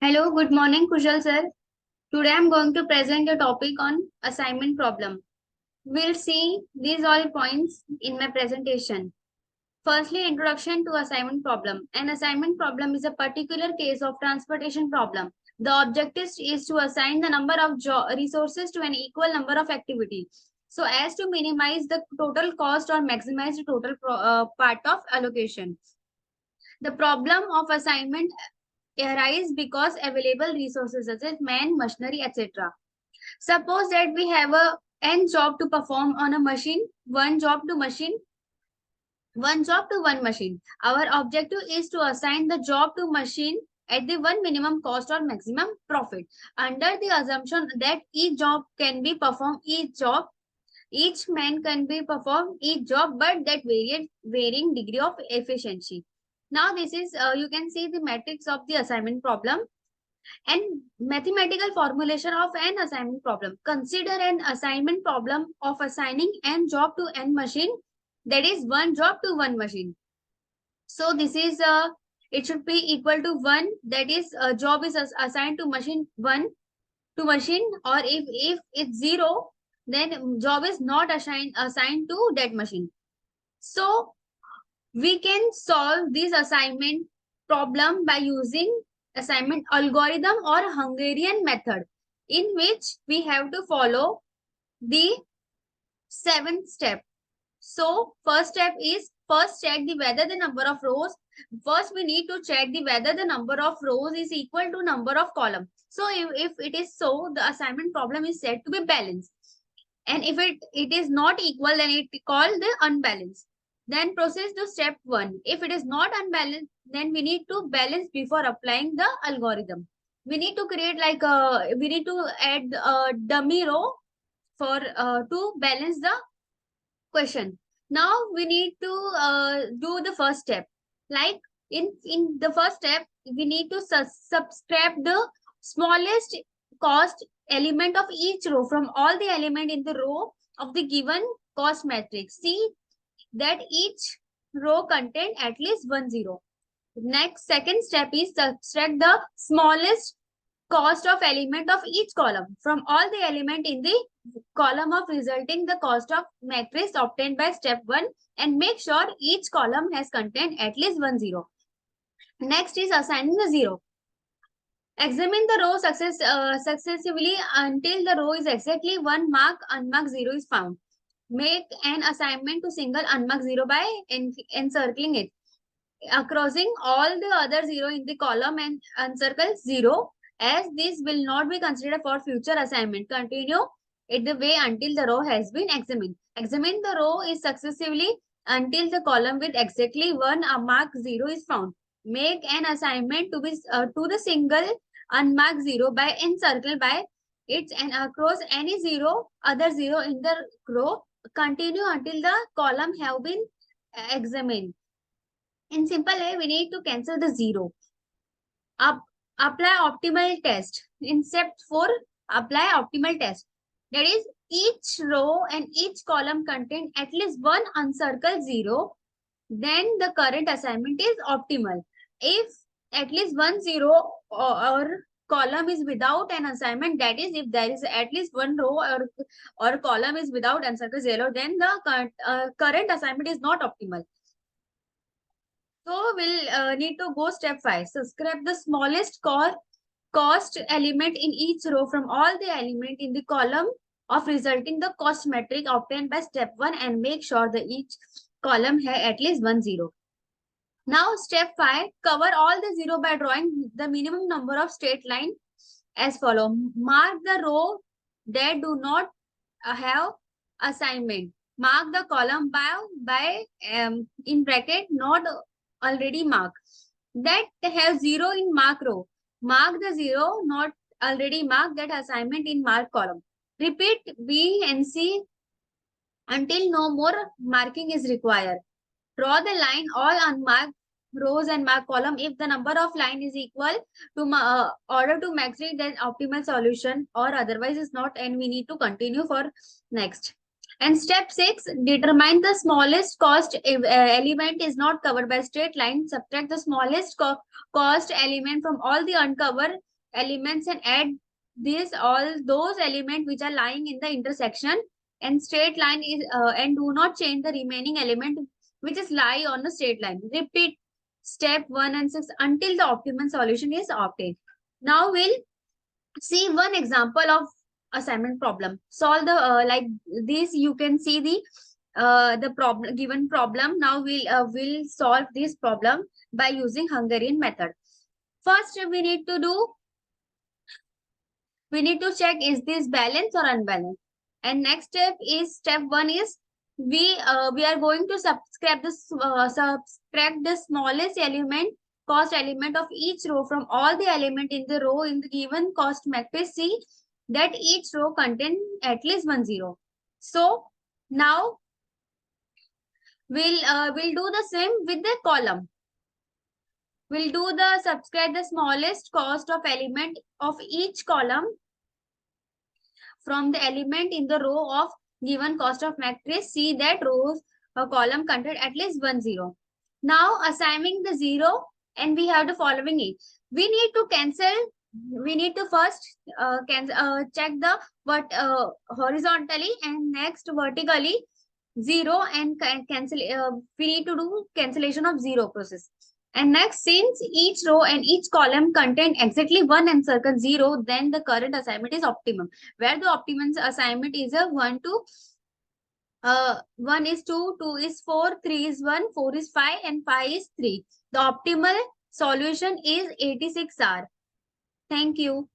Hello, good morning, Kushal sir. Today I'm going to present a topic on assignment problem. We'll see these all points in my presentation. Firstly, introduction to assignment problem. An assignment problem is a particular case of transportation problem. The objective is to assign the number of resources to an equal number of activity, so as to minimize the total cost or maximize the total part of allocation. The problem of assignment arise because available resources such as man, machinery, etc. Suppose that we have a n job to perform on a machine, one job to one machine. Our objective is to assign the job to machine at the one minimum cost or maximum profit. Under the assumption that each job can be performed, each man can be performed each job, but that varying degree of efficiency. Now this is you can see the matrix of the assignment problem and mathematical formulation of an assignment problem. Consider an assignment problem of assigning n job to n machine, that is one job to one machine. So this is it should be equal to 1, that is a job is assigned to machine 1 to machine, or if it's 0, then job is not assigned to that machine. So we can solve this assignment problem by using assignment algorithm or Hungarian method, in which we have to follow the 7th step. So first step is check the whether the number of rows. First we need to check the whether the number of rows is equal to number of columns. So if it is so, the assignment problem is said to be balanced. And if it is not equal, then it called the unbalanced. Then proceed to step 1. If it is not unbalanced, then we need to balance before applying the algorithm. We need to create we need to add a dummy row for to balance the question. Now we need to do the first step. Like in the first step, we need to subtract the smallest cost element of each row from all the element in the row of the given cost matrix. See that each row contain at least one zero. Next, second step is subtract the smallest cost of element of each column from all the element in the column of resulting the cost of matrix obtained by step 1, and make sure each column has contained at least one zero. Next is assigning the zero. Examine the row successively until the row is exactly one mark unmarked zero is found. Make an assignment to single unmarked zero by encircling it, crossing all the other zero in the column and encircle zero, as this will not be considered for future assignment. Continue it the way until the row has been examined. Examine the row is successively until the column with exactly one unmarked zero is found. Make an assignment to the single unmarked zero by encircle by it and across any other zero in the row. Continue until the column have been examined. In simple way, we need to cancel the zero. Apply optimal test. In step 4, apply optimal test. That is, each row and each column contain at least one uncircled zero. Then the current assignment is optimal. If at least one zero or column is without an assignment, that is, if there is at least one row or column is without uncircled zero, then the current assignment is not optimal. So we'll need to go step 5. Subtract the smallest cost element in each row from all the element in the column of resulting the cost metric obtained by step 1, and make sure that each column has at least one zero. Now step 5, cover all the zero by drawing the minimum number of straight line as follow. Mark the row that do not have assignment. Mark the column by in bracket not already marked. That have zero in mark row. Mark the zero not already marked that assignment in mark column. Repeat B and C until no more marking is required. Draw the line all unmarked rows and mark column if the number of line is equal to order to maximize the optimal solution, or otherwise is not, and we need to continue for next. And step 6, determine the smallest cost element is not covered by straight line. Subtract the smallest cost element from all the uncovered elements and add these all those elements which are lying in the intersection. And straight line is and do not change the remaining element which is lie on the straight line. Repeat step 1 and 6 until the optimum solution is obtained. Now we'll see one example of assignment problem. Solve the like this. You can see the problem, given problem. Now we'll solve this problem by using Hungarian method. First we need to check is this balanced or unbalanced. And next step 1 is we are going to subtract the smallest element cost element of each row from all the element in the row in the given cost matrix. See that each row contain at least one zero. So now we'll do the same with the column. We'll do the subtract the smallest cost of element of each column from the element in the row of given cost of matrix. See that rows or column contain at least one zero. Now assigning the zero, and we have the following it. We need to cancel. We need to first check the horizontally and next vertically zero and cancel. We need to do cancellation of zero process. And next, since each row and each column contain exactly one and circle zero, then the current assignment is optimum. Where the optimum assignment is a 1 to 1 is 2, 2 is 4, 3 is 1, 4 is 5, and 5 is 3. The optimal solution is 86R. Thank you.